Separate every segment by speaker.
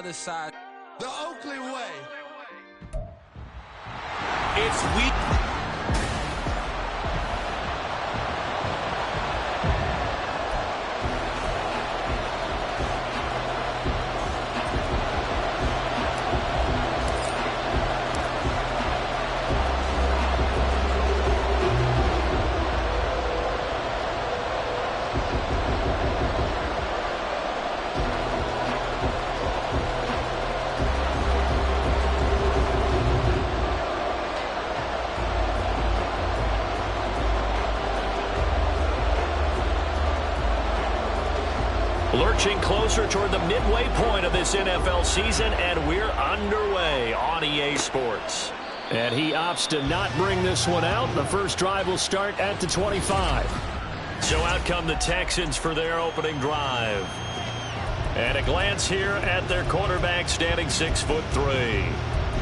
Speaker 1: other side. The Oakley way.
Speaker 2: It's week. Lurching closer toward the midway point of this NFL season, and we're underway on EA Sports.
Speaker 3: And he opts to not bring this one out. The first drive will start at the 25.
Speaker 2: So out come the Texans for their opening drive. And a glance here at their quarterback, standing 6'3".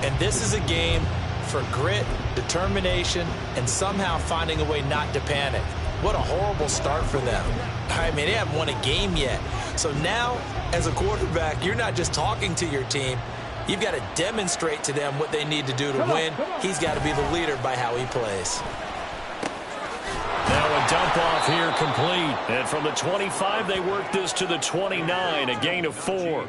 Speaker 4: And this is a game for grit, determination, and somehow finding a way not to panic. What a horrible start for them. I mean, they haven't won a game yet. So now, as a quarterback, you're not just talking to your team. You've got to demonstrate to them what they need to do to win. He's got to be the leader by how he plays.
Speaker 2: Now a dump off here complete. And from the 25, they work this to the 29, a gain of 4.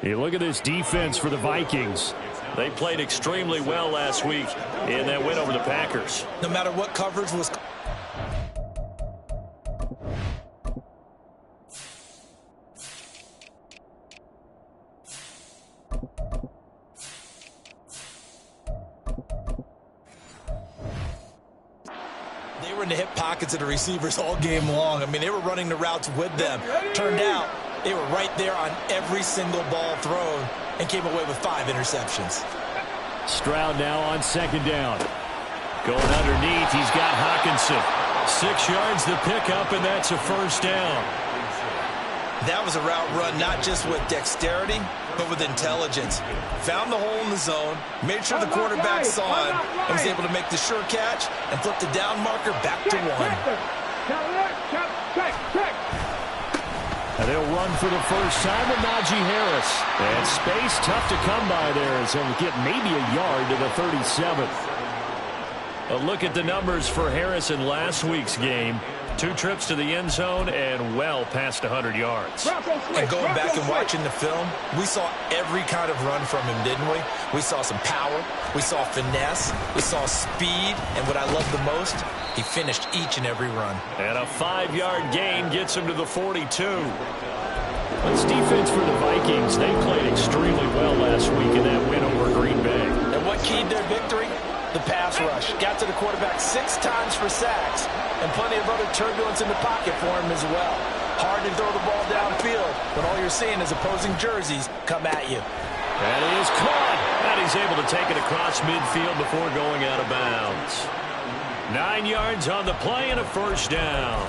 Speaker 3: You look at this defense for the Vikings.
Speaker 2: They played extremely well last week in that win over the Packers.
Speaker 4: No matter what coverage was... They were in the hip pockets of the receivers all game long. I mean, they were running the routes with them. Turned out, they were right there on every single ball thrown and came away with 5 interceptions.
Speaker 3: Stroud now on second down.
Speaker 2: Going underneath, he's got Hawkinson. 6 yards to pick up, and that's a first down.
Speaker 4: That was a route run not just with dexterity, but with intelligence. Found the hole in the zone, made sure the quarterback saw him, and was able to make the sure catch and flip the down marker back to 1.
Speaker 3: And they'll run for the first time with Najee Harris. And space tough to come by there as he'll get maybe a yard to the 37th.
Speaker 2: A look at the numbers for Harris in last week's game. 2 trips to the end zone and well past 100 yards.
Speaker 4: And going back and watching the film, we saw every kind of run from him, didn't we? We saw some power, we saw finesse, we saw speed, and what I love the most, he finished each and every run.
Speaker 2: And a 5-yard gain gets him to the 42.
Speaker 3: This defense for the Vikings, they played extremely well last week in that win over Green Bay.
Speaker 4: And what keyed their victory? The pass rush. Got to the quarterback 6 times for sacks, and plenty of other turbulence in the pocket for him as well. Hard to throw the ball downfield, but all you're seeing is opposing jerseys come at you.
Speaker 2: That is caught, and he's able to take it across midfield before going out of bounds. 9 yards on the play and a first down.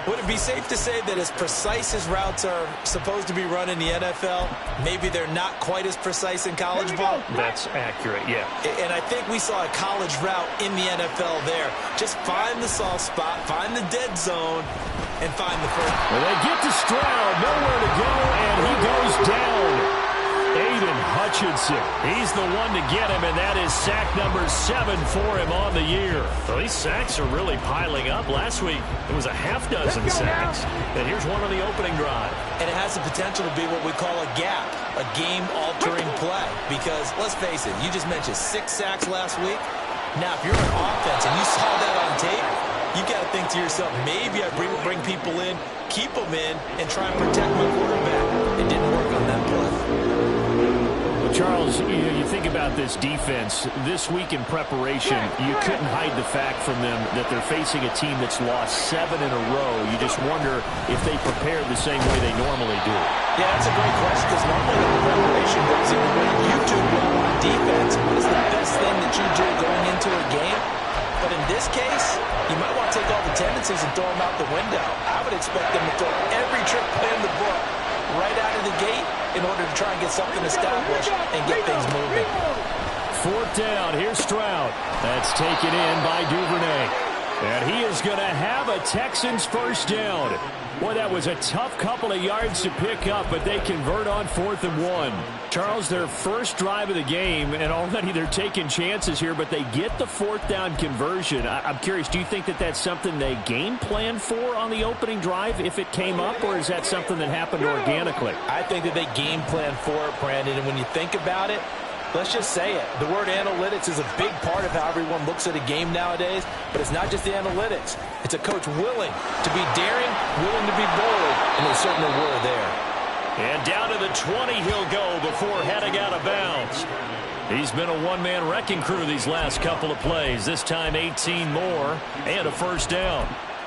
Speaker 4: Would it be safe to say that as precise as routes are supposed to be run in the NFL, maybe they're not quite as precise in college ball?
Speaker 2: That's accurate, yeah.
Speaker 4: And I think we saw a college route in the NFL there. Just find the soft spot, find the dead zone, and find the first.
Speaker 3: Well, they get to Stroud, nowhere to go, and he goes down. Aiden Hutchinson, he's the one to get him, and that is sack number 7 for him on the year.
Speaker 2: Well, these sacks are really piling up. Last week, it was a half-dozen sacks, and here's one on the opening drive.
Speaker 4: And it has the potential to be what we call a gap, a game-altering play, because, let's face it, you just mentioned 6 sacks last week. Now, if you're an offense and you saw that on tape, you got to think to yourself, maybe I bring people in, keep them in, and try and protect my quarterback. It didn't work on that play.
Speaker 3: Charles, you think about this defense. This week in preparation, you couldn't hide the fact from them that they're facing a team that's lost 7 in a row. You just wonder if they prepared the same way they normally do.
Speaker 4: Yeah, that's a great question, because normally the preparation goes into what you do well on defense is the best thing that you do going into a game. But in this case, you might want to take all the tendencies and throw them out the window. I would expect them to throw every trick play in the book right out of the gate in order to try and get something established and get things moving.
Speaker 3: 4th down. Here's Stroud. That's taken in by Duvernay. And he is going to have a Texans first down. Boy, that was a tough couple of yards to pick up, but they convert on 4th and 1. Charles, their first drive of the game, and already they're taking chances here, but they get the 4th down conversion. I'm curious, do you think that that's something they game plan for on the opening drive if it came up, or is that something that happened organically?
Speaker 4: I think that they game plan for it, Brandon, and when you think about it, let's just say it. The word analytics is a big part of how everyone looks at a game nowadays, but it's not just the analytics. It's a coach willing to be daring, willing to be bold, and they certainly were there.
Speaker 2: And down to the 20 he'll go before heading out of bounds. He's been a one-man wrecking crew these last couple of plays. This time 18 more and a first down.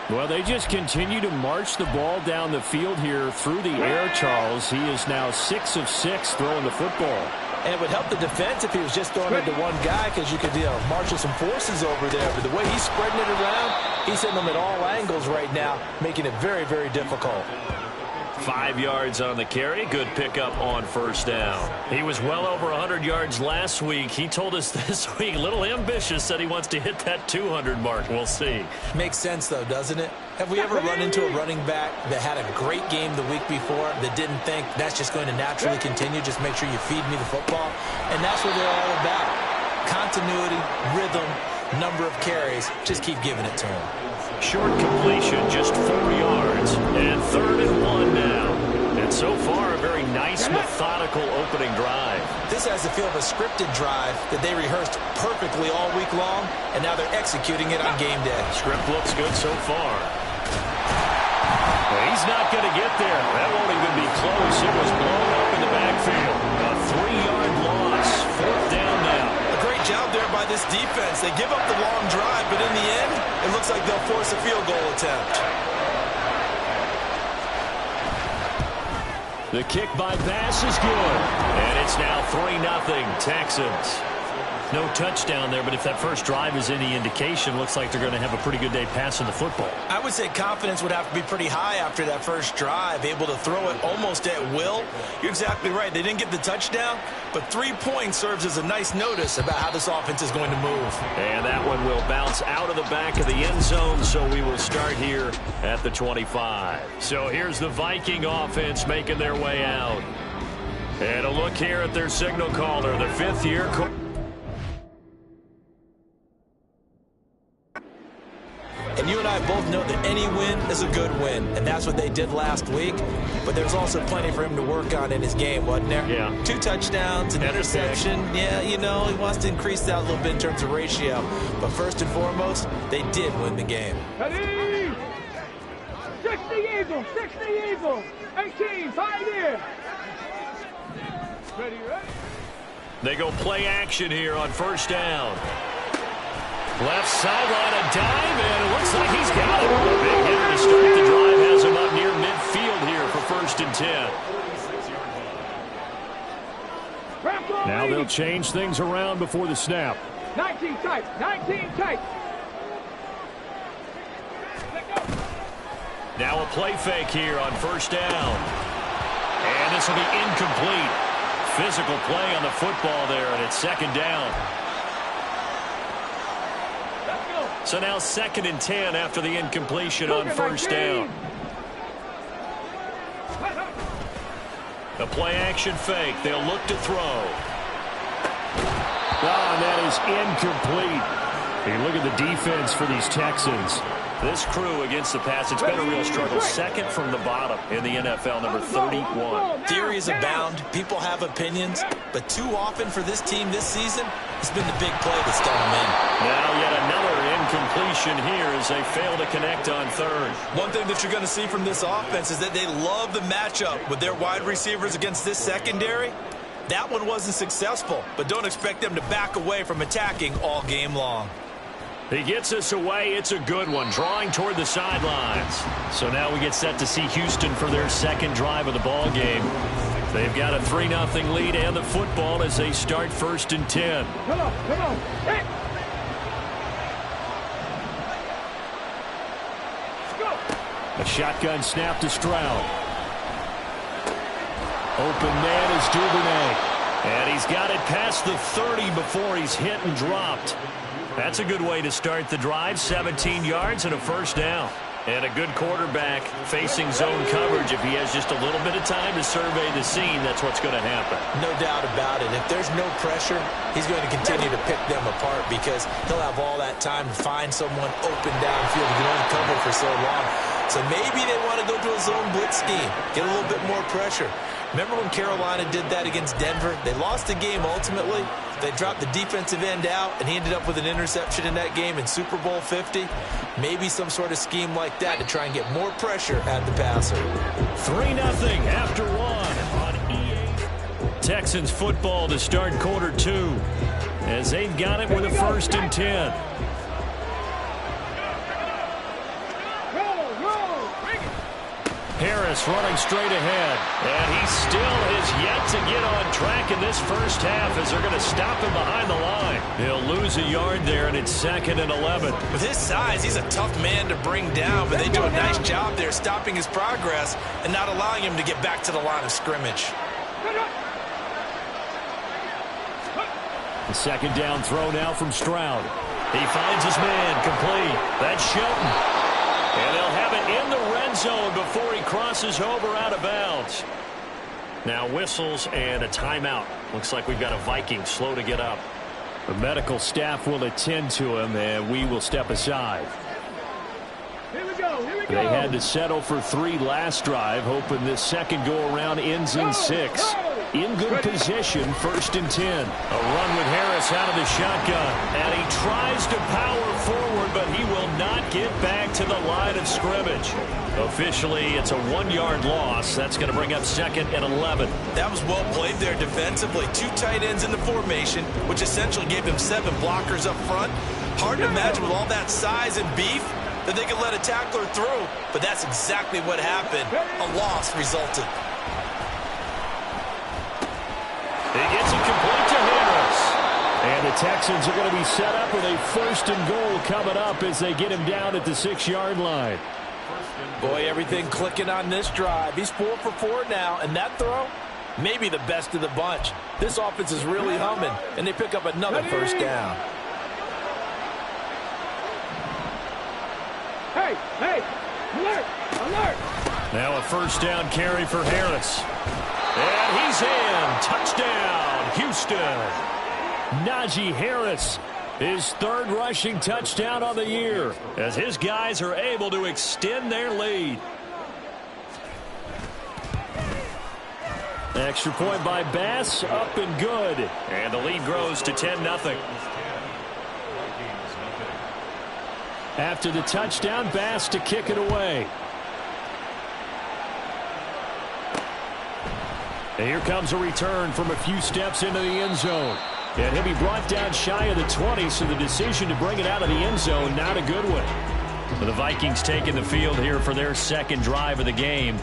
Speaker 3: Well, they just continue to march the ball down the field here through the air, Charles. He is now 6 of 6 throwing the football.
Speaker 4: And it would help the defense if he was just throwing it to one guy because you could marshal some forces over there. But the way he's spreading it around, he's hitting them at all angles right now, making it very, very difficult.
Speaker 2: 5 yards on the carry. Good pickup on first down. He was well over 100 yards last week. He told us this week, a little ambitious, said he wants to hit that 200 mark. We'll see.
Speaker 4: Makes sense, though, doesn't it? Have we ever run into a running back that had a great game the week before that didn't think that's just going to naturally continue? Just make sure you feed me the football. And that's what they're all about. Continuity, rhythm, number of carries. Just keep giving it to him.
Speaker 2: Short completion, just 4 yards. And 3rd and 1 now. And so far, a very nice, methodical opening drive.
Speaker 4: This has the feel of a scripted drive that they rehearsed perfectly all week long, and now they're executing it on game day.
Speaker 2: Script looks good so far. Well, he's not going to get there. That won't even be close. It was blown up in the backfield. A 3-yard loss. 4th down now.
Speaker 4: A great job there by this defense. They give up the long drive, but in the end, it looks like they'll force a field goal attempt.
Speaker 2: The kick by Bass is good. And it's now 3-0 Texans. No touchdown there, but if that first drive is any indication, looks like they're going to have a pretty good day passing the football.
Speaker 4: I would say confidence would have to be pretty high after that first drive, able to throw it almost at will. You're exactly right. They didn't get the touchdown, but 3 points serves as a nice notice about how this offense is going to move.
Speaker 2: And that one will bounce out of the back of the end zone, so we will start here at the 25. So here's the Viking offense making their way out. And a look here at their signal caller, the 5th-year
Speaker 4: And you and I both know that any win is a good win, and that's what they did last week. But there's also plenty for him to work on in his game, wasn't there?
Speaker 2: Yeah.
Speaker 4: 2 touchdowns, an interception. Yeah, you know, he wants to increase that a little bit in terms of ratio. But first and foremost, they did win the game.
Speaker 5: Ready? 60 Eagles, 60 Eagles, 18, 5 here. Ready, right?
Speaker 2: They go play action here on first down. Left sideline, a dive, and it looks like he's got it. A big hitter to start the drive has him up near midfield here for 1st and 10.
Speaker 3: Now they'll change things around before the snap.
Speaker 5: 19 tight, 19 tight.
Speaker 2: Now a play fake here on first down. And this will be incomplete. Physical play on the football there, and it's 2nd down. So now 2nd and 10 after the incompletion on first down. A play action fake. They'll look to throw.
Speaker 3: Oh, that is incomplete. Hey, look at the defense for these Texans.
Speaker 2: This crew against the pass, it's been a real struggle. 2nd from the bottom in the NFL, number 31.
Speaker 4: Theories abound. People have opinions. But too often for this team this season, it's been the big play that's done them in.
Speaker 2: Now yet another incompletion here as they fail to connect on 3rd.
Speaker 4: One thing that you're going to see from this offense is that they love the matchup with their wide receivers against this secondary. That one wasn't successful, but don't expect them to back away from attacking all game long.
Speaker 2: He gets us away. It's a good one, drawing toward the sidelines. So now we get set to see Houston for their 2nd drive of the ball game. They've got a 3-0 lead and the football as they start 1st and 10.
Speaker 5: Come on, come on. Hey. Let's go.
Speaker 3: A shotgun snap to Stroud. Open man is Duvernay.
Speaker 2: And he's got it past the 30 before he's hit and dropped. That's a good way to start the drive. 17 yards and a first down. And a good quarterback facing zone coverage. If he has just a little bit of time to survey the scene, that's what's going to happen.
Speaker 4: No doubt about it. If there's no pressure, he's going to continue to pick them apart because he'll have all that time to find someone open downfield. He can only cover for so long. So maybe they want to go to a zone blitz scheme, get a little bit more pressure. Remember when Carolina did that against Denver? They lost the game ultimately. They dropped the defensive end out, and he ended up with an interception in that game in Super Bowl 50. Maybe some sort of scheme like that to try and get more pressure at the passer.
Speaker 2: 3-0 after one on EA. Texans football to start quarter 2 as they've got it with a 1st and 10. Harris running straight ahead, and he still has yet to get on track in this first half as they're going to stop him behind the line. He'll lose a yard there, and it's 2nd and 11.
Speaker 4: With his size, he's a tough man to bring down, but they do a nice job there stopping his progress and not allowing him to get back to the line of scrimmage.
Speaker 2: The 2nd down throw now from Stroud. He finds his man complete. That's Shelton. And they'll have it in the red zone before he crosses over out of bounds. Now whistles and a timeout. Looks like we've got a Viking slow to get up. The medical staff will attend to him, and we will step aside.
Speaker 5: Here we go.
Speaker 2: They had to settle for 3 last drive, hoping this second go-around ends in 6. In good position, 1st and 10. A run with Harris out of the shotgun. And he tries to power forward, but he will not get back to the line of scrimmage. Officially, it's a 1-yard loss. That's going to bring up 2nd and 11.
Speaker 4: That was well played there defensively. 2 tight ends in the formation, which essentially gave them 7 blockers up front. Hard to imagine with all that size and beef that they could let a tackler through. But that's exactly what happened. A loss resulted.
Speaker 2: He gets it complete to Harris. And the Texans are going to be set up with a 1st and goal coming up as they get him down at the 6-yard line.
Speaker 4: Boy, everything clicking on this drive. He's 4 for 4 now, and that throw, maybe the best of the bunch. This offense is really humming, and they pick up another 1st down.
Speaker 5: Hey, alert, alert.
Speaker 2: Now a 1st down carry for Harris. And he's in. Touchdown, Houston. Najee Harris, his 3rd rushing touchdown on the year, as his guys are able to extend their lead. Extra point by Bass, up and good. And the lead grows to 10-0. After the touchdown, Bass to kick it away. And here comes a return from a few steps into the end zone. And he'll be brought down shy of the 20, so the decision to bring it out of the end zone, not a good one. The Vikings taking the field here for their 2nd drive of the game.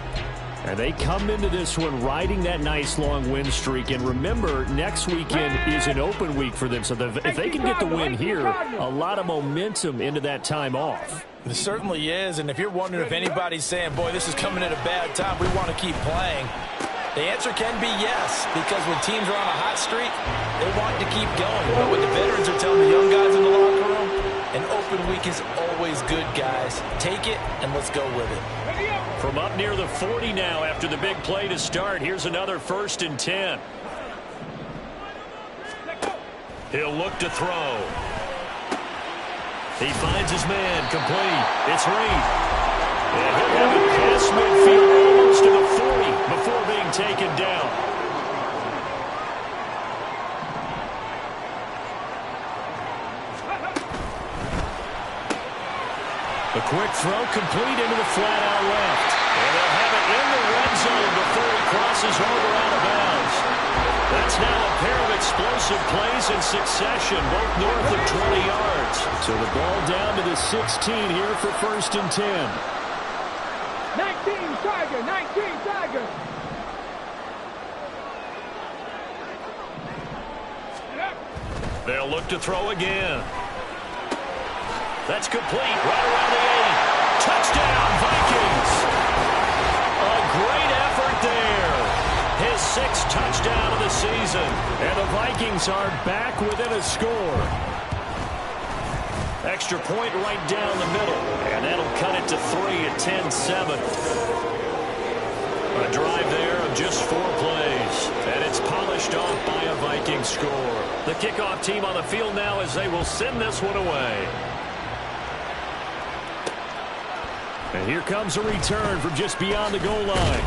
Speaker 2: And they come into this one riding that nice long win streak. And remember, next weekend is an open week for them. So if they can get the win here, a lot of momentum into that time off.
Speaker 4: It certainly is. And if you're wondering if anybody's saying, boy, this is coming at a bad time, we want to keep playing, the answer can be yes, because when teams are on a hot streak, they want to keep going. But what the veterans are telling the young guys in the locker room, an open week is always good, guys. Take it, and let's go with it.
Speaker 2: From up near the 40 now after the big play to start, here's another 1st and 10. He'll look to throw. He finds his man complete. It's Reed. And he'll have it past midfield almost to the 40 before being taken down. A quick throw complete into the flat out left. And they'll have it in the red zone before he crosses over out of bounds. That's now a pair of explosive plays in succession, both north of 20 yards. So the ball down to the 16 here for 1st and 10.
Speaker 5: 19 Tiger, 19 Tiger.
Speaker 2: They'll look to throw again. That's complete right around the 8. Touchdown, Vikings. A great effort there. His 6th touchdown of the season. And the Vikings are back within a score. Extra point right down the middle. And that'll cut it to 3 at 10-7. A drive there of just 4 plays. And it's polished off by a Viking score. The kickoff team on the field now as they will send this one away. And here comes a return from just beyond the goal line.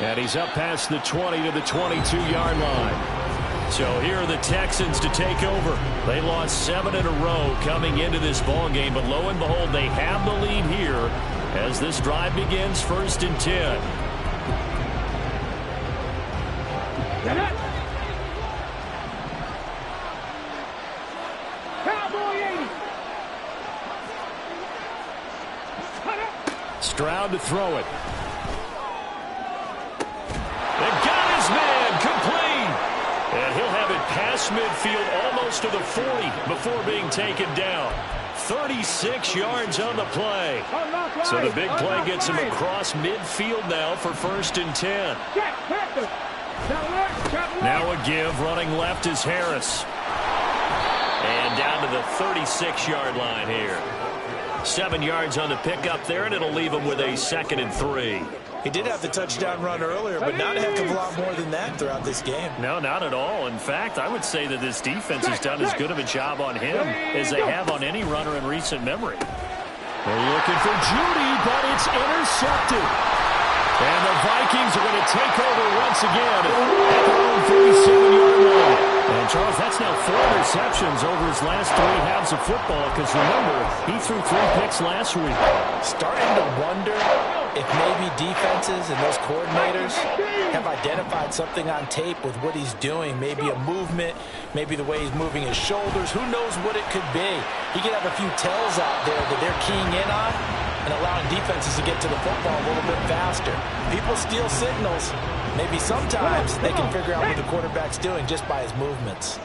Speaker 2: And he's up past the 20 to the 22-yard line. So here are the Texans to take over. They lost 7 in a row coming into this ball game, but lo and behold, they have the lead here as this drive begins 1st and 10. Stroud to throw it. They got his man complete. And he'll have it past midfield almost to the 40 before being taken down. 36 yards on the play. So the big play gets him across midfield now for 1st and 10. Now a give. Running left is Harris. And down to the 36-yard line here. 7 yards on the pickup there, and it'll leave him with a 2nd and 3.
Speaker 4: He did have the touchdown run earlier, but not a heck of a lot more than that throughout this game.
Speaker 2: No, not at all. In fact, I would say that this defense has done as good of a job on him as they have on any runner in recent memory. They're looking for Judy, but it's intercepted. And the Vikings are going to take over once again at their own 37-yard line. And, Charles, that's now 4 interceptions over his last 3 halves of football because, remember, he threw 3 picks last week.
Speaker 4: Starting to wonder if maybe defenses and those coordinators have identified something on tape with what he's doing. Maybe a movement, maybe the way he's moving his shoulders. Who knows what it could be? He could have a few tells out there that they're keying in on and allowing defenses to get to the football a little bit faster. People steal signals. Maybe sometimes they can figure out what the quarterback's doing just by his movements.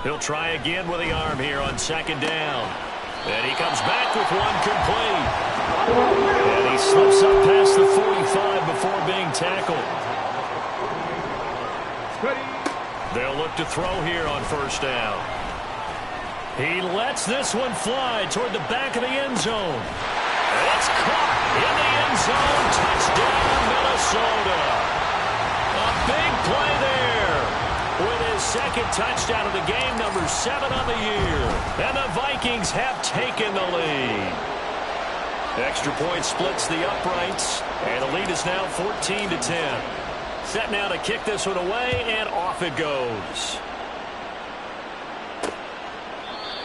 Speaker 2: He'll try again with the arm here on 2nd down. And he comes back with one complete. And he slips up past the 45 before being tackled. They'll look to throw here on 1st down. He lets this one fly toward the back of the end zone. It's caught in the end zone. Touchdown, Minnesota. A big play there with his 2nd touchdown of the game, number 7 on the year. And the Vikings have taken the lead. Extra point splits the uprights, and the lead is now 14 to 10. Set now to kick this one away, and off it goes.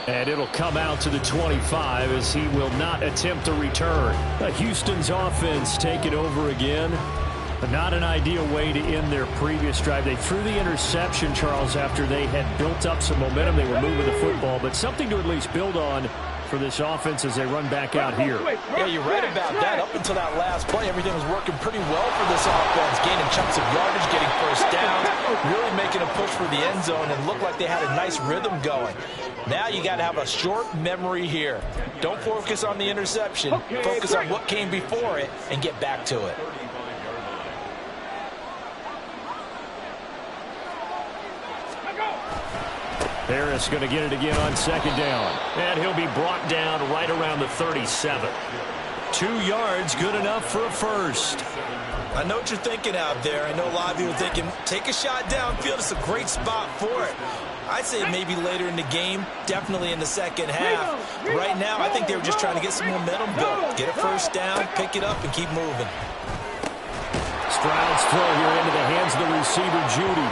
Speaker 2: And it'll come out to the 25 as he will not attempt a return. Houston's offense taking over again. But not an ideal way to end their previous drive. They threw the interception, Charles, after they had built up some momentum. They were moving the football, but something to at least build on for this offense as they run back out here.
Speaker 4: Yeah, you're right about that. Up until that last play, everything was working pretty well for this offense. Gaining chunks of yardage, getting 1st down, really making a push for the end zone, and looked like they had a nice rhythm going. Now you got to have a short memory here. Don't focus on the interception. Focus on what came before it and get back to it.
Speaker 2: Harris going to get it again on 2nd down. And he'll be brought down right around the 37. 2 yards, good enough for a 1st.
Speaker 4: I know what you're thinking out there. I know a lot of you are thinking, take a shot downfield. It's a great spot for it. I'd say maybe later in the game, definitely in the 2nd half. But right now, I think they were just trying to get some momentum built. Get a 1st down, pick it up, and keep moving.
Speaker 2: Stroud's throw here into the hands of the receiver, Judy.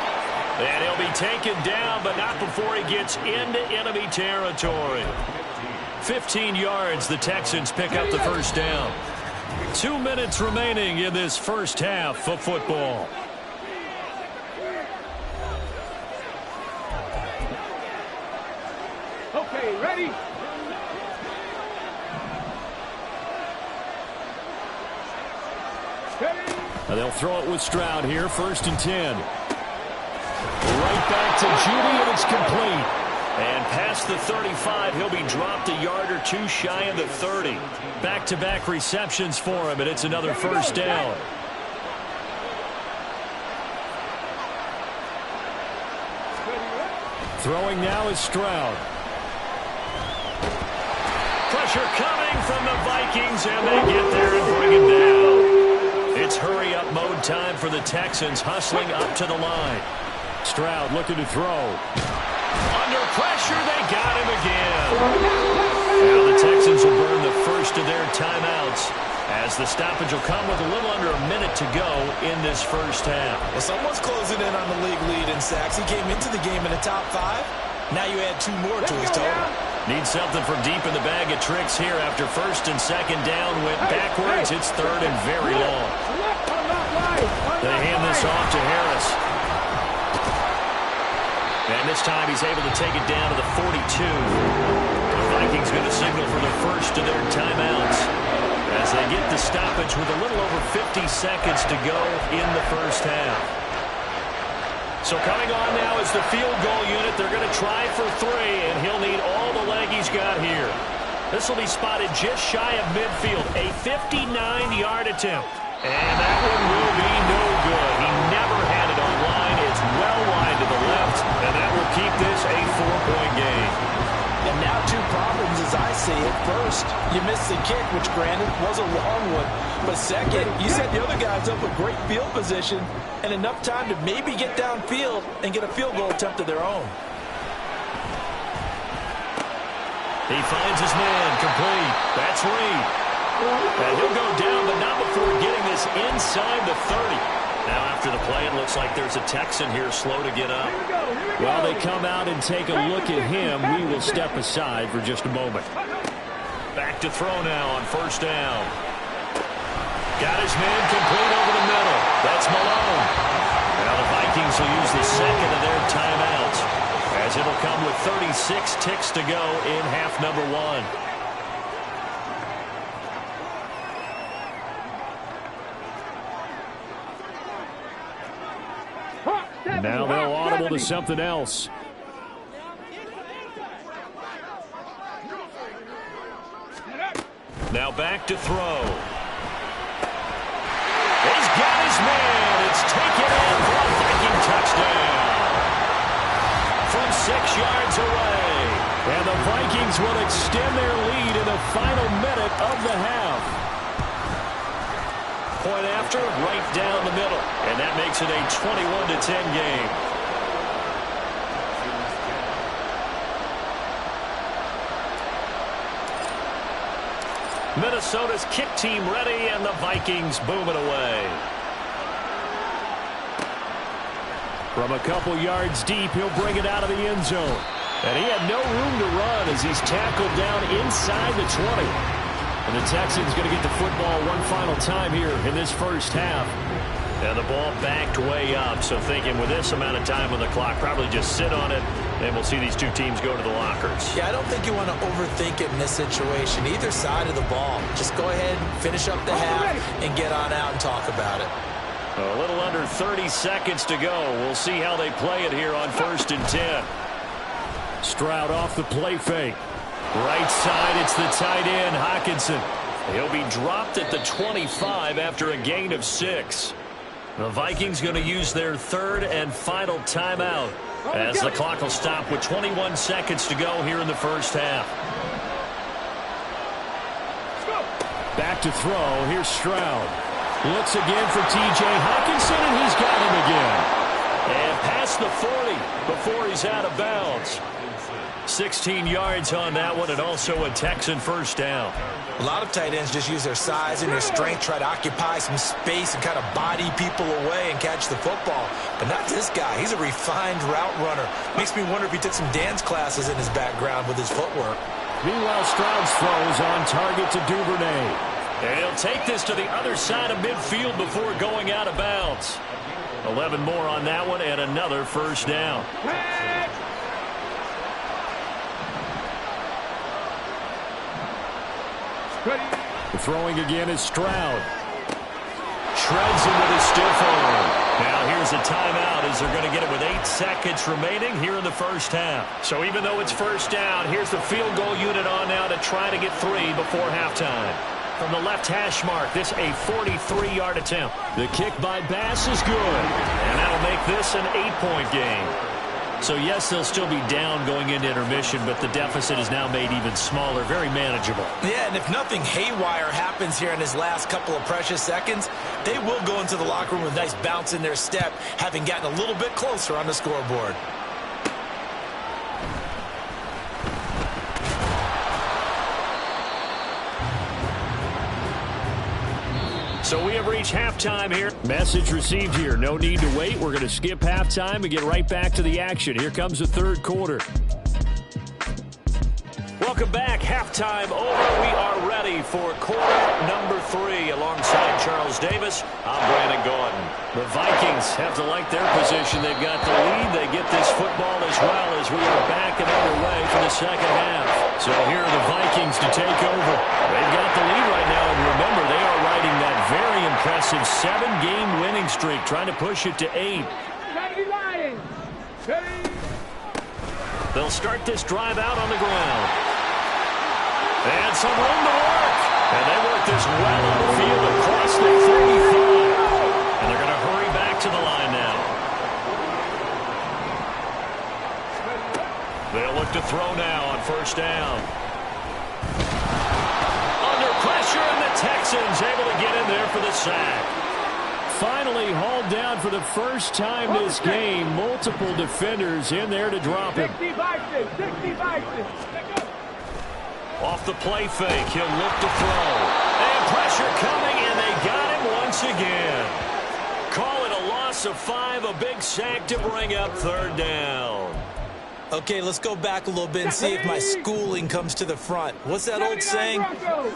Speaker 2: And he'll be taken down, but not before he gets into enemy territory. 15 yards, the Texans pick up the 1st down. 2 minutes remaining in this 1st half of football.
Speaker 5: Okay, ready?
Speaker 2: And they'll throw it with Stroud here, 1st and 10. Right back to Judy, and it's complete. And past the 35, he'll be dropped a yard or 2 shy of the 30. Back-to-back receptions for him, and it's another 1st down.
Speaker 3: Throwing now is Stroud.
Speaker 2: Pressure coming from the Vikings, and they get there and bring him down. It's hurry-up mode time for the Texans, hustling up to the line.
Speaker 3: Stroud looking to throw.
Speaker 2: Under pressure, they got him again. Now the Texans will burn the first of their timeouts, as the stoppage will come with a little under a minute to go in this first half.
Speaker 4: Well, someone's closing in on the league lead in sacks. He came into the game in the top 5. Now you add 2 more to his total.
Speaker 2: Need something from deep in the bag of tricks here after first and second down went backwards. It's third and very long. They hand this off to Harris. And this time he's able to take it down to the 42. The Vikings going to signal for the first of their timeouts as they get the stoppage with a little over 50 seconds to go in the first half. So coming on now is the field goal unit. They're going to try for 3, and he'll need all the leg he's got here. This will be spotted just shy of midfield, a 59-yard attempt. And that one will be no good. He never had it on line. It's well wide to the left, and that will keep this a 4-point game.
Speaker 4: And now 2 problems as I see it. First, you missed the kick, which granted was a long one. But second, you set the other guys up with great field position and enough time to maybe get downfield and get a field goal attempt of their own.
Speaker 2: He finds his man, complete. That's Reed. And he'll go down, but not before getting this inside the 30. Now after the play, it looks like there's a Texan here slow to get up.
Speaker 3: While they come out and take a look at him, we will step aside for just a moment.
Speaker 2: Back to throw now on first down. Got his man complete over the middle. That's Malone. Now the Vikings will use the second of their timeouts, as it'll come with 36 ticks to go in half number 1.
Speaker 3: Now they'll audible to something else.
Speaker 2: Now back to throw. He's got his man. It's taken in for a Viking touchdown. From 6 yards away.
Speaker 3: And the Vikings will extend their lead in the final minute of the half.
Speaker 2: Point after, right down the middle. And that makes it a 21-10 game. Minnesota's kick team ready, and the Vikings boom it away.
Speaker 3: From a couple yards deep, he'll bring it out of the end zone. And he had no room to run as he's tackled down inside the 20. And the Texans going to get the football one final time here in this first half.
Speaker 2: And the ball backed way up, so thinking with this amount of time on the clock, probably just sit on it, and we'll see these two teams go to the lockers.
Speaker 4: Yeah, I don't think you want to overthink it in this situation. Either side of the ball. Just go ahead and finish up the half and get on out and talk about it.
Speaker 2: A little under 30 seconds to go. We'll see how they play it here on 1st and 10.
Speaker 3: Stroud off the play fake.
Speaker 2: Right side, it's the tight end, Hockenson. He'll be dropped at the 25 after a gain of 6. The Vikings going to use their 3rd and final timeout, as the clock will stop with 21 seconds to go here in the first half.
Speaker 3: Back to throw. Here's Stroud. Looks again for T.J. Hockenson, and he's got him again.
Speaker 2: And past the 40 before he's out of bounds. 16 yards on that one, and also a Texan first down.
Speaker 4: A lot of tight ends just use their size and their strength, try to occupy some space and kind of body people away and catch the football. But not this guy. He's a refined route runner. Makes me wonder if he took some dance classes in his background with his footwork.
Speaker 3: Meanwhile, Stroud's throws on target to Duvernay.
Speaker 2: And he'll take this to the other side of midfield before going out of bounds. 11 more on that one, and another first down.
Speaker 3: The throwing again is Stroud.
Speaker 2: Shreds him with his stiff arm. Now here's a timeout as they're going to get it with 8 seconds remaining here in the first half. So even though it's first down, here's the field goal unit on now to try to get 3 before halftime. From the left hash mark, this a 43-yard attempt.
Speaker 3: The kick by Bass is good.
Speaker 2: And that'll make this an 8-point game. So, yes, they'll still be down going into intermission, but the deficit is now made even smaller, very manageable.
Speaker 4: Yeah, and if nothing haywire happens here in his last couple of precious seconds, they will go into the locker room with a nice bounce in their step, having gotten a little bit closer on the scoreboard.
Speaker 2: So we have reached halftime here. Message received here. No need to wait. We're going to skip halftime and get right back to the action. Here comes the third quarter. Welcome back. Halftime over. We are ready for quarter number 3. Alongside Charles Davis, I'm Brandon Gordon. The Vikings have to like their position. They've got the lead. They get this football as well as we are back and underway for the second half. So here are the Vikings to take over. They've got the lead right now, and remember, they are riding that very impressive 7-game winning streak, trying to push it to 8. They'll start this drive out on the ground. And some room to work. And they work this well on the field across the 35. And they're going to hurry back to the line now. They'll look to throw now on first down. Under pressure, and the Texans able to get in there for the sack. Finally hauled down for the first time this game. Multiple defenders in there to drop him.
Speaker 5: 65.
Speaker 2: Off the play fake, he'll look to throw. And pressure coming, and they got him once again. Call it a loss of 5, a big sack to bring up third down.
Speaker 4: Okay, let's go back a little bit and see if my schooling comes to the front. What's that old saying?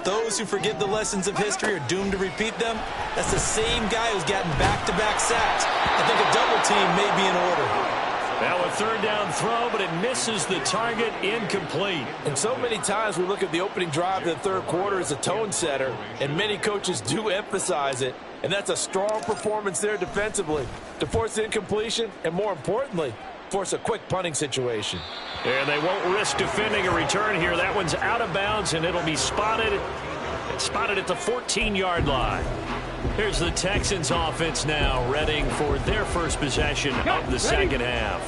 Speaker 4: Those who forget the lessons of history are doomed to repeat them. That's the same guy who's gotten back-to-back sacks. I think a double team may be in order.
Speaker 2: Now a third down throw, but it misses the target, incomplete.
Speaker 6: And so many times we look at the opening drive of the third quarter as a tone setter, and many coaches do emphasize it. And that's a strong performance there defensively to force incompletion and, more importantly, force a quick punting situation.
Speaker 2: And they won't risk defending a return here. That one's out of bounds, and it'll be spotted at the 14-yard line. Here's the Texans offense now, readying for their first possession of the second half.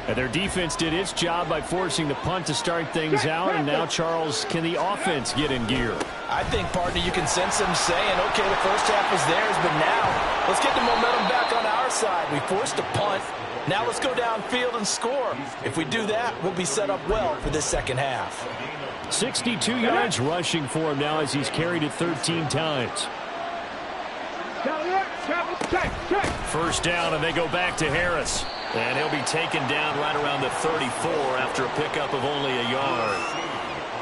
Speaker 2: And their defense did its job by forcing the punt to start things out, and now, Charles, can the offense get in gear?
Speaker 4: I think, partner, you can sense them saying, okay, the first half was theirs, but now let's get the momentum back on our side. We forced a punt. Now let's go downfield and score. If we do that, we'll be set up well for this second half.
Speaker 2: 62 yards rushing for him now as he's carried it 13 times. First down, and they go back to Harris. And he'll be taken down right around the 34 after a pickup of only a yard.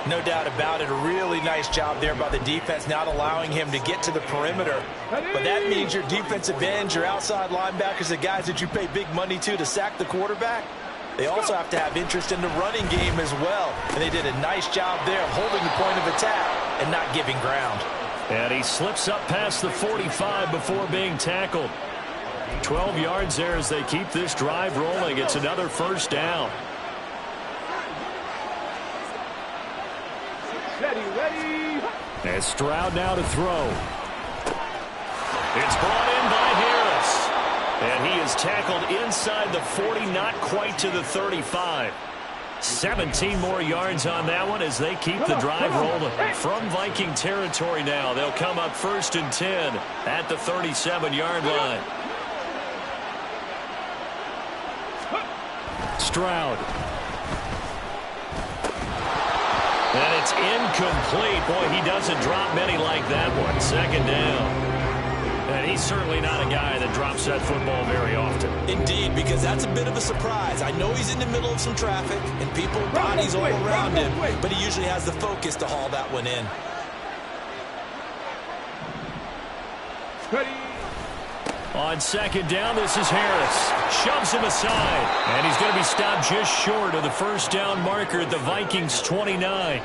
Speaker 4: No doubt about it. A really nice job there by the defense, not allowing him to get to the perimeter. But that means your defensive ends, your outside linebackers, the guys that you pay big money to sack the quarterback, they also have to have interest in the running game as well. And they did a nice job there of holding the point of attack and not giving ground.
Speaker 2: And he slips up past the 45 before being tackled. 12 yards there as they keep this drive rolling. It's another first down.
Speaker 5: Ready.
Speaker 2: And Stroud now to throw. It's brought in by Harris. And he is tackled inside the 40, not quite to the 35. 17 more yards on that one as they keep the drive rolling. From Viking territory now, they'll come up 1st and 10 at the 37-yard line. Stroud. And it's incomplete. Boy, he doesn't drop many like that one. Second down. And he's certainly not a guy that drops that football very often.
Speaker 4: Indeed, because that's a bit of a surprise. I know he's in the middle of some traffic and people, bodies all around him, but he usually has the focus to haul that one in.
Speaker 5: Ready.
Speaker 2: On second down, this is Harris. Shoves him aside. And he's going to be stopped just short of the first down marker at the Vikings 29.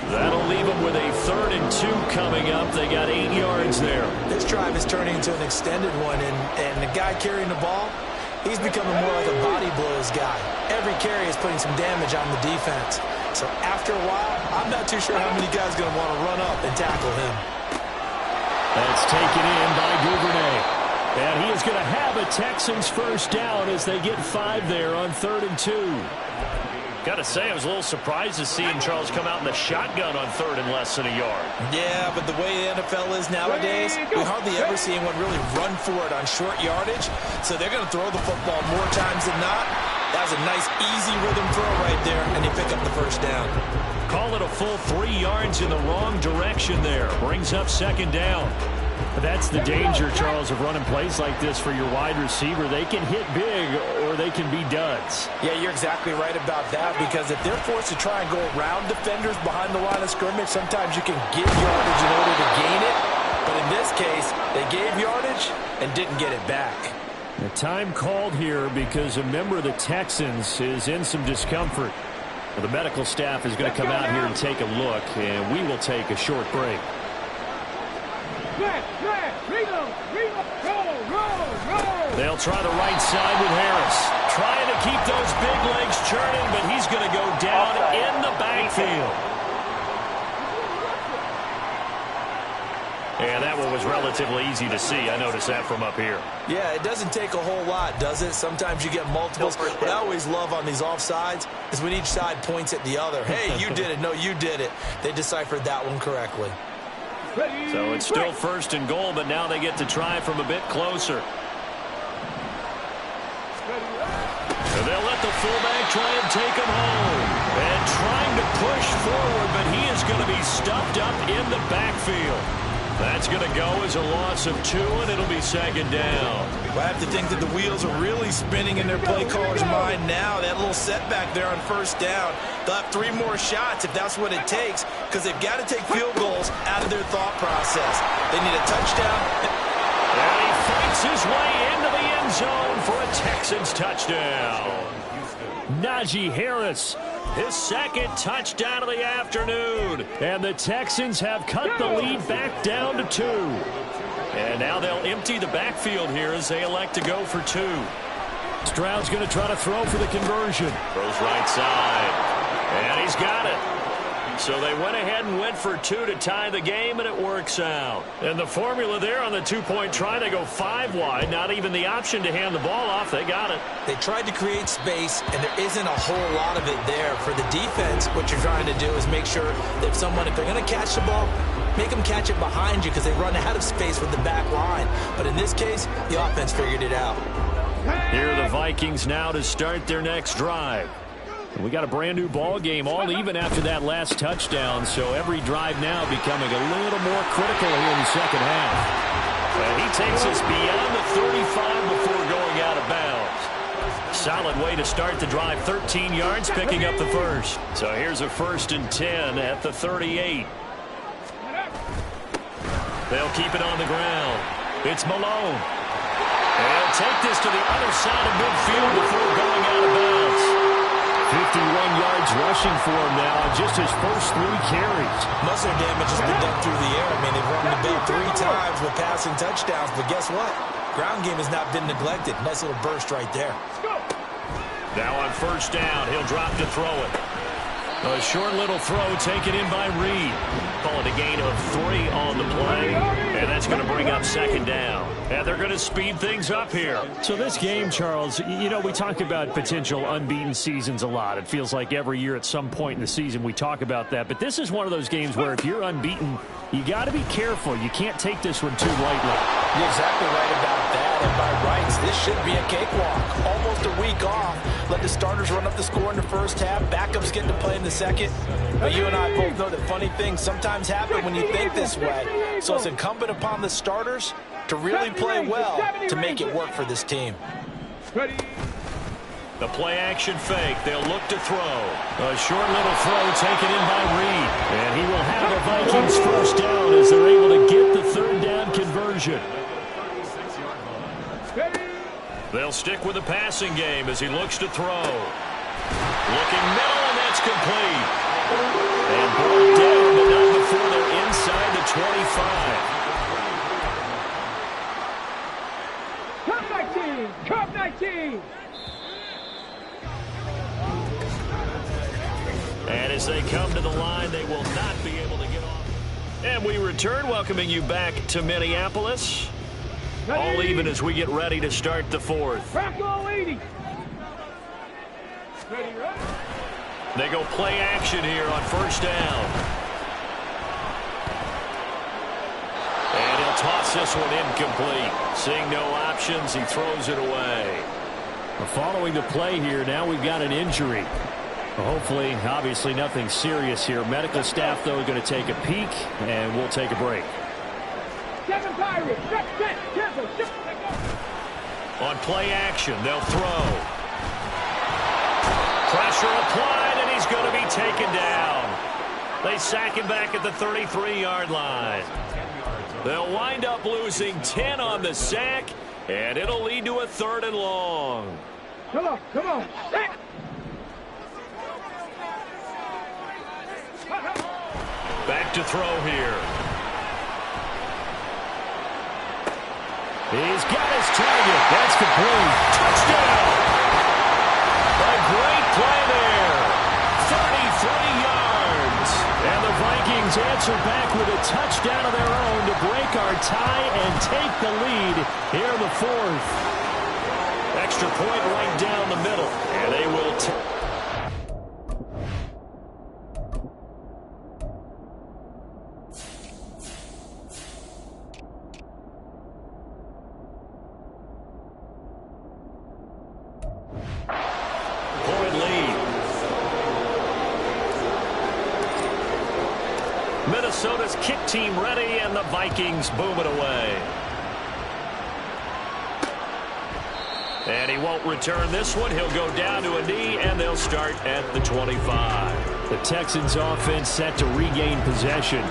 Speaker 2: That'll leave them with a 3rd and 2 coming up. They got 8 yards there.
Speaker 4: This drive is turning into an extended one, and the guy carrying the ball, he's becoming more like a body blows guy. Every carry is putting some damage on the defense. So after a while, I'm not too sure how many guys are going to want to run up and tackle him.
Speaker 2: That's taken in by Duvernay.
Speaker 3: And he is going to have a Texans first down as they get 5 there on 3rd and 2.
Speaker 2: Got to say, I was a little surprised to see Charles come out in the shotgun on 3rd and less than a yard.
Speaker 4: Yeah, but the way the NFL is nowadays, we hardly ever see anyone really run for it on short yardage. So they're going to throw the football more times than not. That was a nice, easy rhythm throw right there, and they pick up the first down.
Speaker 2: Call it a full 3 yards in the wrong direction there. Brings up 2nd down.
Speaker 3: That's the danger, Charles, of running plays like this for your wide receiver. They can hit big or they can be duds.
Speaker 4: Yeah, you're exactly right about that, because if they're forced to try and go around defenders behind the line of scrimmage, sometimes you can give yardage in order to gain it. But in this case, they gave yardage and didn't get it back.
Speaker 3: The time called here because a member of the Texans is in some discomfort. Well, the medical staff is going to come out here and take a look, and we will take a short break.
Speaker 2: They'll try the right side with Harris. Trying to keep those big legs churning, but he's going to go down in the backfield. And that one was relatively easy to see. I noticed that from up here.
Speaker 4: Yeah, it doesn't take a whole lot, does it? Sometimes you get multiples. What I always love on these offsides is when each side points at the other. Hey, you did it. No, you did it. They deciphered that one correctly.
Speaker 2: So it's still 1st and goal, but now they get to try from a bit closer. And they'll let the fullback try and take him home. And trying to push forward, but he is going to be stuffed up in the backfield. That's going to go as a loss of 2, and it'll be 2nd down.
Speaker 4: Well, I have to think that the wheels are really spinning in their play caller's mind now. That little setback there on 1st down. They'll have 3 more shots if that's what it takes, because they've got to take field goals out of their thought process. They need a touchdown.
Speaker 2: And he fights his way into the end zone for a Texans touchdown.
Speaker 3: Najee Harris, his 2nd touchdown of the afternoon. And the Texans have cut the lead back down to 2.
Speaker 2: And now they'll empty the backfield here as they elect to go for 2.
Speaker 3: Stroud's going to try to throw for the conversion.
Speaker 2: Throws right side. And he's got it. So they went ahead and went for 2 to tie the game, and it works out. And the formula there on the 2-point try, they go 5 wide. Not even the option to hand the ball off. They got it.
Speaker 4: They tried to create space, and there isn't a whole lot of it there. For the defense, what you're trying to do is make sure that if they're going to catch the ball, make them catch it behind you, because they run out of space with the back line. But in this case, the offense figured it out.
Speaker 2: Here are the Vikings now to start their next drive.
Speaker 3: We got a brand new ball game, all even after that last touchdown, so every drive now becoming a little more critical here in the second half.
Speaker 2: And he takes us beyond the 35 before going out of bounds. Solid way to start the drive, 13 yards, picking up the first. So here's a 1st and 10 at the 38. They'll keep it on the ground. It's Malone. And he'll take this to the other side of midfield before going out of bounds.
Speaker 3: 51 yards rushing for him now on just his first 3 carries.
Speaker 4: Muscle damage has been done through the air. I mean, they've run the bait 3 times with passing touchdowns, but guess what? Ground game has not been neglected. Nice little burst right there.
Speaker 2: Now on 1st down, he'll drop to throw it. A short little throw taken in by Reed. Call it a gain of 3 on the play, and that's going to bring up 2nd down. And they're going to speed things up here.
Speaker 3: So this game, Charles, you know, we talk about potential unbeaten seasons a lot. It feels like every year at some point in the season we talk about that. But this is one of those games where if you're unbeaten, you got to be careful. You can't take this one too lightly.
Speaker 4: You're exactly right about that. And by rights, this should be a cakewalk. Almost a week off. Let the starters run up the score in the first half. Backups getting to play in the second. But you and I both know that funny things sometimes happen when you think this way. So it's incumbent upon the starters to really play well to make it work for this team.
Speaker 2: The play-action fake. They'll look to throw. A short little throw taken in by Reed.
Speaker 3: And he will have the Vikings first down as they're able to get the 3rd down conversion.
Speaker 2: They'll stick with the passing game as he looks to throw. Looking middle, and that's complete. And brought down, but not before they're inside the 25.
Speaker 5: Cup 19!
Speaker 2: And as they come to the line, they will not be able to get off. And we return, welcoming you back to Minneapolis. All even as we get ready to start the fourth.
Speaker 5: Back all 80.
Speaker 2: They go play action here on first down. And he'll toss this one incomplete. Seeing no options, he throws it away.
Speaker 3: Following the play here, now we've got an injury. Hopefully, obviously nothing serious here. Medical staff, though, are going to take a peek, and we'll take a break.
Speaker 2: On play action, they'll throw. Pressure applied, and he's going to be taken down. They sack him back at the 33-yard line. They'll wind up losing 10 on the sack, and it'll lead to a 3rd and long.
Speaker 5: Come on, come on.
Speaker 2: Back to throw here.
Speaker 3: He's got his target. That's complete.
Speaker 2: Touchdown! A great play there. 33 yards.
Speaker 3: And the Vikings answer back with a touchdown of their own to break our tie and take the lead here in the 4th.
Speaker 2: Extra point right down the middle. And they will Minnesota's kick team ready, and the Vikings boom it away. And he won't return this one. He'll go down to a knee, and they'll start at the 25.
Speaker 3: The Texans offense set to regain possession.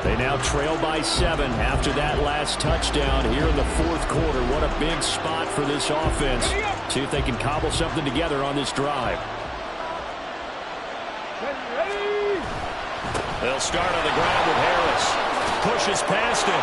Speaker 3: They now trail by 7 after that last touchdown here in the 4th quarter. What a big spot for this offense. See if they can cobble something together on this drive.
Speaker 2: They'll start on the ground with Harris. Pushes past him.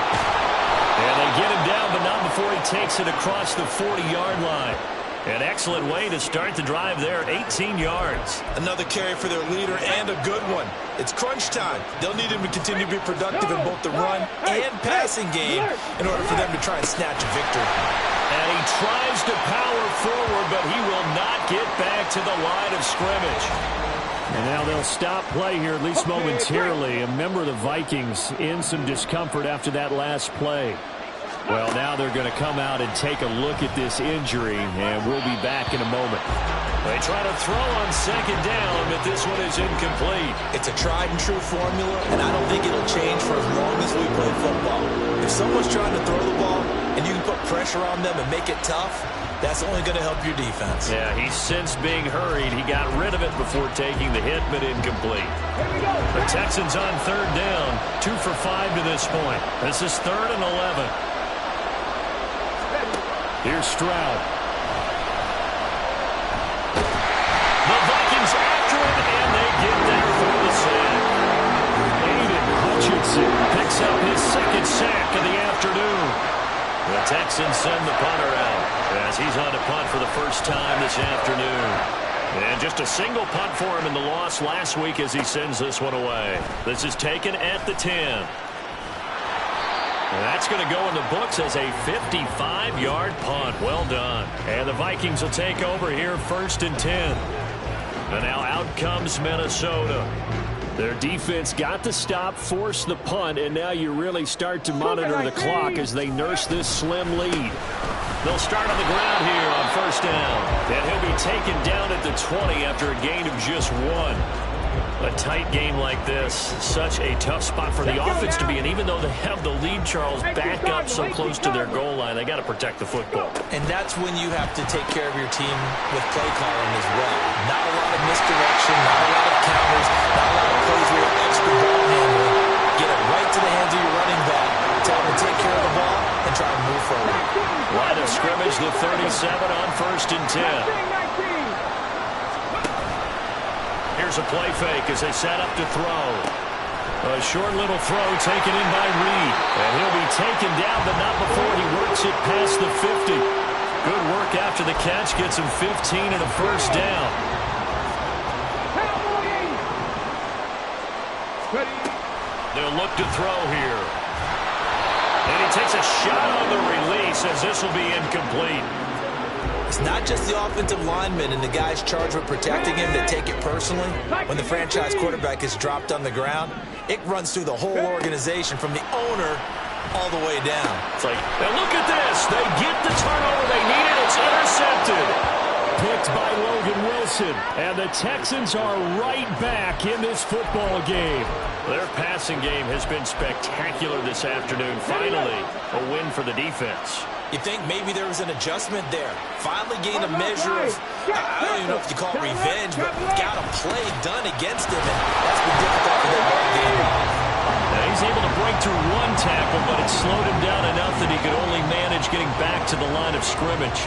Speaker 2: And they get him down, but not before he takes it across the 40-yard line. An excellent way to start the drive there, 18 yards.
Speaker 4: Another carry for their leader, and a good one. It's crunch time. They'll need him to continue to be productive in both the run and passing game in order for them to try and snatch a victory.
Speaker 2: And he tries to power forward, but he will not get back to the line of scrimmage.
Speaker 3: And now they'll stop play here, at least momentarily. A member of the Vikings in some discomfort after that last play. Well, now they're going to come out and take a look at this injury, and we'll be back in a moment.
Speaker 2: They try to throw on 2nd down, but this one is incomplete.
Speaker 4: It's a tried-and-true formula, and I don't think it'll change for as long as we play football. If someone's trying to throw the ball, and you can put pressure on them and make it tough, that's only going to help your defense.
Speaker 2: Yeah, he's since being hurried. He got rid of it before taking the hit, but incomplete. The Texans on 3rd down, 2 for 5 to this point. This is 3rd and 11.
Speaker 3: Here's Stroud.
Speaker 2: The Vikings after it, and they get there for the sack.
Speaker 3: Aiden Hutchinson
Speaker 2: Picks up his 2nd sack of the afternoon. The Texans send the punter out as he's on to punt for the first time this afternoon. And just a single punt for him in the loss last week as he sends this one away. This is taken at the 10. And that's going to go in the books as a 55-yard punt. Well done. And the Vikings will take over here 1st and 10. And now out comes Minnesota.
Speaker 3: Their defense got the stop, forced the punt, and now you really start to monitor the clock as they nurse this slim lead.
Speaker 2: They'll start on the ground here on 1st down. And he'll be taken down at the 20 after a gain of just 1. A tight game like this, such a tough spot for the offense to be in. Even though they have the lead, Charles, back up so close to their goal line, they got to protect the football.
Speaker 4: And that's when you have to take care of your team with play calling as well. Not a lot of misdirection, not a lot of counters, not a lot of plays where extra ball handling. Get it right to the hands of your running back. Tell them to take care of the ball and try and move forward.
Speaker 2: Line of scrimmage, the 37 on 1st and 10. Here's a play fake as they set up to throw. A short little throw taken in by Reed. And he'll be taken down, but not before he works it past the 50. Good work after the catch. Gets him 15 and a 1st down. They'll look to throw here. And he takes a shot on the release as this will be incomplete.
Speaker 4: It's not just the offensive linemen and the guys charged with protecting him that take it personally. When the franchise quarterback is dropped on the ground, it runs through the whole organization from the owner all the way down.
Speaker 2: It's like, now look at this. They get the turnover they needed. It's intercepted.
Speaker 3: Picked by Logan Wilson. And the Texans are right back in this football game.
Speaker 2: Their passing game has been spectacular this afternoon. Finally, a win for the defense.
Speaker 4: You think maybe there was an adjustment there. Finally gained a measure of, I don't even know if you call it revenge, but got a play done against him, and that's been difficult for that ball game.
Speaker 2: Now he's able to break through one tackle, but it slowed him down enough that he could only manage getting back to the line of scrimmage.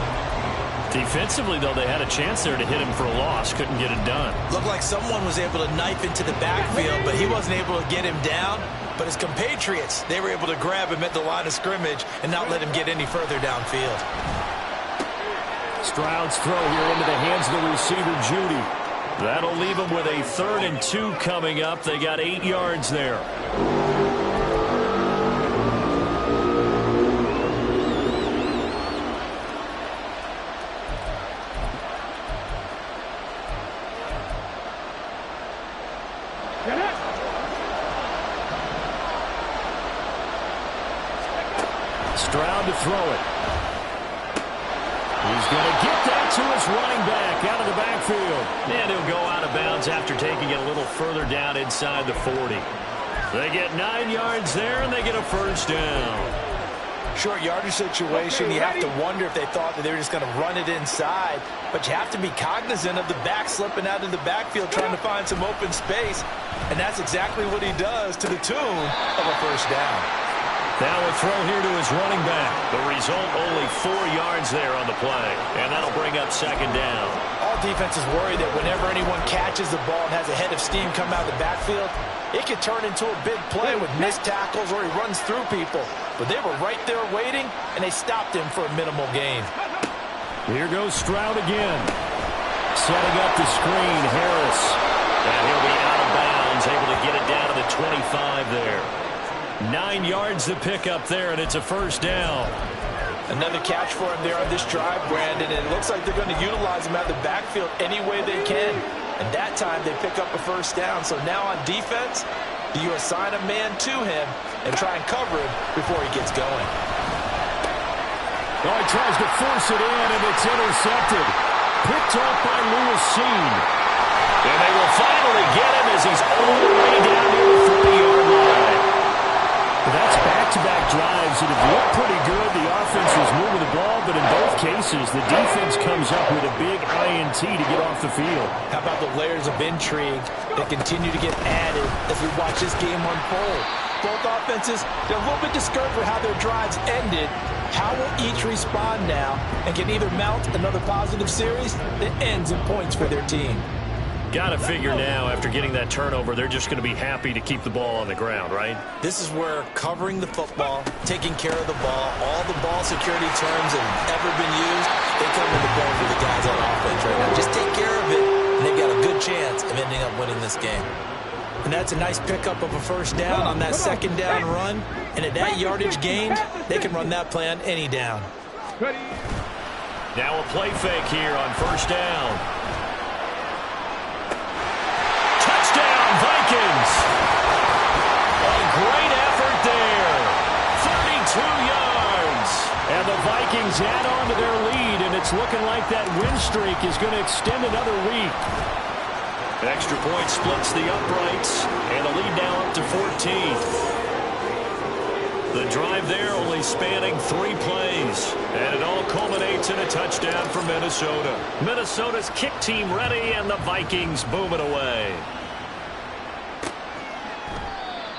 Speaker 2: Defensively, though, they had a chance there to hit him for a loss. Couldn't get it done.
Speaker 4: Looked like someone was able to knife into the backfield, but he wasn't able to get him down. But his compatriots, they were able to grab him at the line of scrimmage and not let him get any further downfield.
Speaker 3: Stroud's throw here into the hands of the receiver, Judy.
Speaker 2: That'll leave him with a 3rd and 2 coming up. They got 8 yards there.
Speaker 3: Stroud to throw it. He's going to get that to his running back out of the backfield.
Speaker 2: And he'll go out of bounds after taking it a little further down inside the 40. They get 9 yards there, and they get a 1st down.
Speaker 4: Short yardage situation, you have to wonder if they thought that they were just going to run it inside. But you have to be cognizant of the back slipping out of the backfield trying to find some open space. And that's exactly what he does to the tune of a 1st down.
Speaker 2: Now a throw here to his running back. The result, only 4 yards there on the play. And that'll bring up 2nd down.
Speaker 4: All defenses worry that whenever anyone catches the ball and has a head of steam come out of the backfield, it could turn into a big play with missed tackles or he runs through people. But they were right there waiting, and they stopped him for a minimal gain.
Speaker 3: Here goes Stroud again. Setting up the screen, Harris.
Speaker 2: And he'll be out of bounds, able to get it down to the 25 there. 9 yards to pick up there, and it's a 1st down.
Speaker 4: Another catch for him there on this drive, Brandon, and it looks like they're going to utilize him out of the backfield any way they can. And that time they pick up a 1st down. So now on defense, do you assign a man to him and try and cover him before he gets going?
Speaker 3: Oh, he tries to force it in, and it's intercepted. Picked off by Lewis Seen.
Speaker 2: And they will finally get him as he's all the way down near the 40-yard line.
Speaker 3: That's back-to-back drives that have looked pretty good. The offense was moving the ball, but in both cases, the defense comes up with a big INT to get off the field.
Speaker 4: How about the layers of intrigue that continue to get added as we watch this game unfold? Both offenses, they're a little bit discouraged with how their drives ended. How will each respond now and can either mount another positive series that ends in points for their team?
Speaker 2: Got to figure now, after getting that turnover, they're just going to be happy to keep the ball on the ground, right?
Speaker 4: This is where covering the football, taking care of the ball, all the ball security terms that have ever been used, they come into play for the guys on offense right now. Just take care of it, and they've got a good chance of ending up winning this game. And that's a nice pickup of a 1st down on that 2nd down run. And at that yardage gained, they can run that play on any down.
Speaker 2: Now a play fake here on 1st down. Vikings. A great effort there. 32 yards.
Speaker 3: And the Vikings add on to their lead, and it's looking like that win streak is going to extend another week.
Speaker 2: Extra point splits the uprights, and the lead now up to 14. The drive there only spanning 3 plays, and it all culminates in a touchdown for Minnesota. Minnesota's kick team ready, and the Vikings boom it away.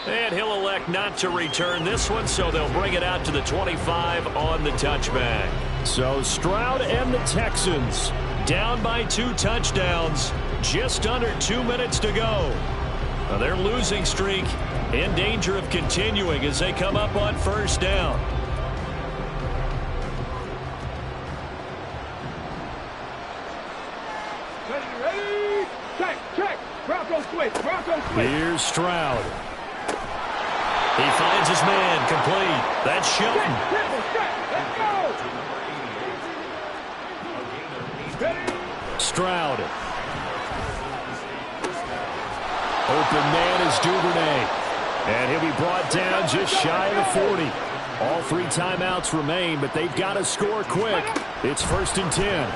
Speaker 2: And he'll elect not to return this one, so they'll bring it out to the 25 on the touchback.
Speaker 3: So Stroud and the Texans down by 2 touchdowns. Just under 2 minutes to go. Now their losing streak in danger of continuing as they come up on 1st down.
Speaker 5: Ready? Check. Bronco switch.
Speaker 3: Here's Stroud.
Speaker 2: He finds his man, complete. That's Shelton.
Speaker 3: Stroud. Open man is Duvernay. And he'll be brought down just shy of the 40. All 3 timeouts remain, but they've got to score quick. It's 1st and 10.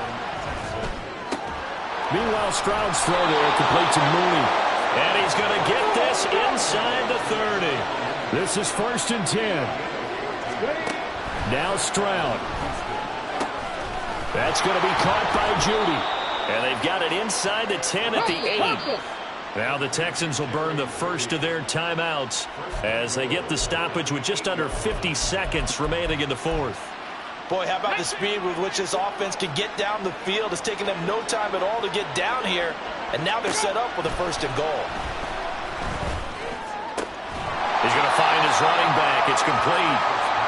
Speaker 3: Meanwhile, Stroud's throw there complete to Mooney.
Speaker 2: And he's going to get this inside the 30.
Speaker 3: This is 1st and 10. Now Stroud. That's going to be caught by Judy.
Speaker 2: And they've got it inside the 10 at the 8. Now the Texans will burn the first of their timeouts as they get the stoppage with just under 50 seconds remaining in the 4th.
Speaker 4: Boy, how about the speed with which this offense can get down the field? It's taken them no time at all to get down here, and now they're set up with a 1st and goal.
Speaker 2: He's going to find his running back. It's complete.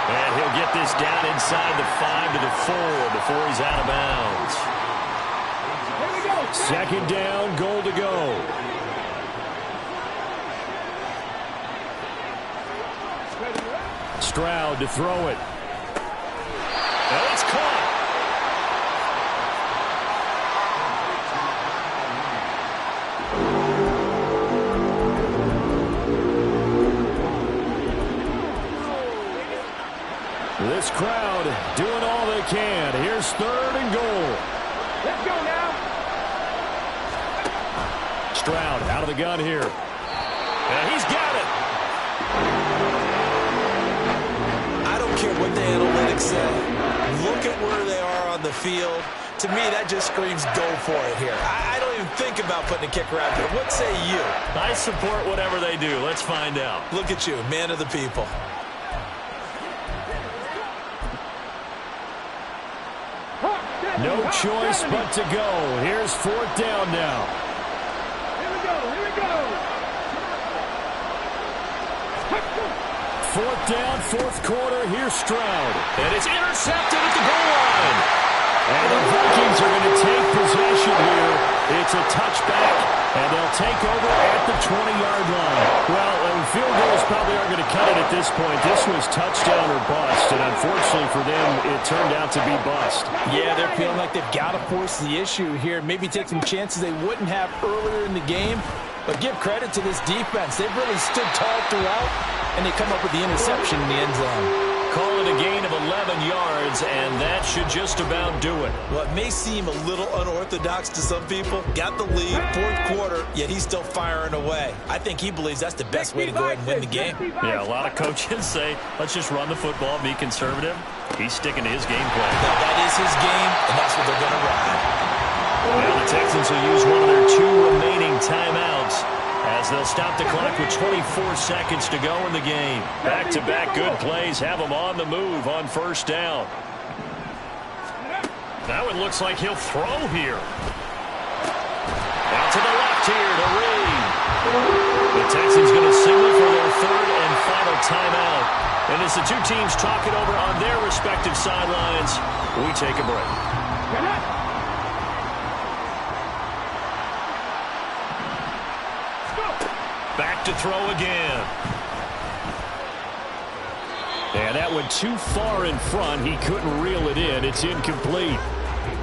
Speaker 2: And he'll get this down inside the 5 to the 4 before he's out of bounds.
Speaker 3: 2nd down, goal to go. Stroud to throw it.
Speaker 2: And it's caught.
Speaker 3: This crowd doing all they can. Here's 3rd and goal.
Speaker 5: Let's go now.
Speaker 3: Stroud out of the gun here.
Speaker 2: And he's got it.
Speaker 4: I don't care what the analytics say. Look at where they are on the field. To me, that just screams go for it here. I don't even think about putting a kicker out there. What say you?
Speaker 2: I support whatever they do. Let's find out.
Speaker 4: Look at you, man of the people.
Speaker 3: No choice but to go. Here's 4th down now.
Speaker 5: Here we go. Here we go.
Speaker 3: 4th down, 4th quarter. Here's Stroud.
Speaker 2: And it's intercepted at the goal line.
Speaker 3: And the Vikings are going to take possession here. It's a touchback, and they'll take over at the 20-yard line. Well, field goals probably aren't going to cut it at this point. This was touchdown or bust, and unfortunately for them, it turned out to be bust.
Speaker 4: Yeah, they're feeling like they've got to force the issue here. Maybe take some chances they wouldn't have earlier in the game. But give credit to this defense. They've really stood tall throughout, and they come up with the interception in the end zone.
Speaker 2: Call it a gain of 11 yards, and that should just about do it.
Speaker 4: Well, it may seem a little unorthodox to some people. Got the lead, 4th quarter, yet he's still firing away. I think he believes that's the best way to go ahead and win the game.
Speaker 2: Yeah, a lot of coaches say, let's just run the football, be conservative. He's sticking to his game plan.
Speaker 4: That is his game, and that's what they're going to ride.
Speaker 2: Now the Texans will use one of their 2 remaining timeouts as they'll stop the clock with 24 seconds to go in the game. Back-to-back good plays have them on the move on 1st down. Now it looks like he'll throw here. Out to the left here to Reed. The Texans going to signal for their 3rd and final timeout. And as the 2 teams talk it over on their respective sidelines, we take a break. Back to throw again.
Speaker 3: And that went too far in front. He couldn't reel it in. It's incomplete.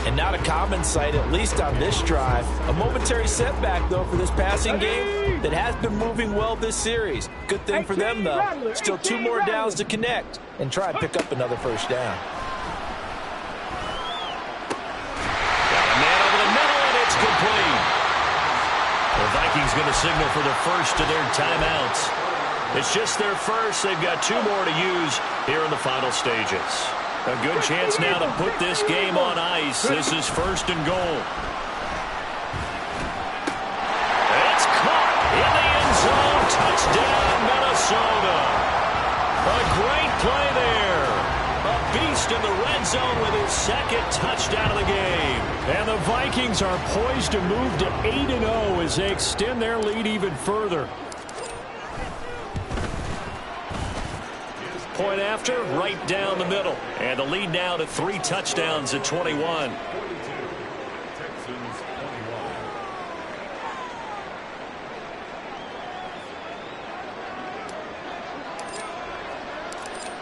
Speaker 4: And not a common sight, at least on this drive. A momentary setback, though, for this passing game that has been moving well this series. Good thing for them, though. Still 2 more downs to connect and try and pick up another 1st down.
Speaker 2: Got a man over the middle, and it's complete. The Vikings going to signal for the first of their timeouts. It's just their first. They've got 2 more to use here in the final stages. A good chance now to put this game on ice. This is 1st and goal. It's caught in the end zone. Touchdown, Minnesota. A great play there. A beast in the red zone with his 2nd touchdown of the game.
Speaker 3: And the Vikings are poised to move to 8-0 as they extend their lead even further.
Speaker 2: Point after, right down the middle. And the lead now to 3 touchdowns at 21.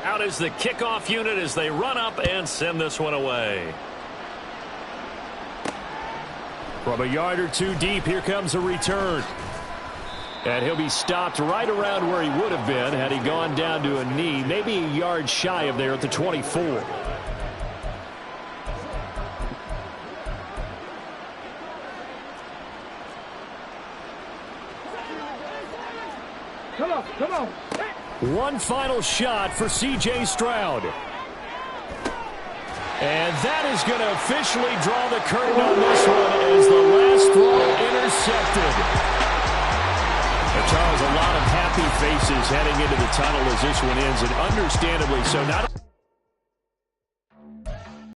Speaker 2: Out is the kickoff unit as they run up and send this one away.
Speaker 3: From a yard or two deep, here comes a return. And he'll be stopped right around where he would have been had he gone down to a knee, maybe a yard shy of there at the 24.
Speaker 5: Come on, come on.
Speaker 3: One final shot for C.J. Stroud. And that is going to officially draw the curtain on this one as the last throw intercepted. And Charles, a lot of happy faces heading into the tunnel as this one ends, and understandably so. Not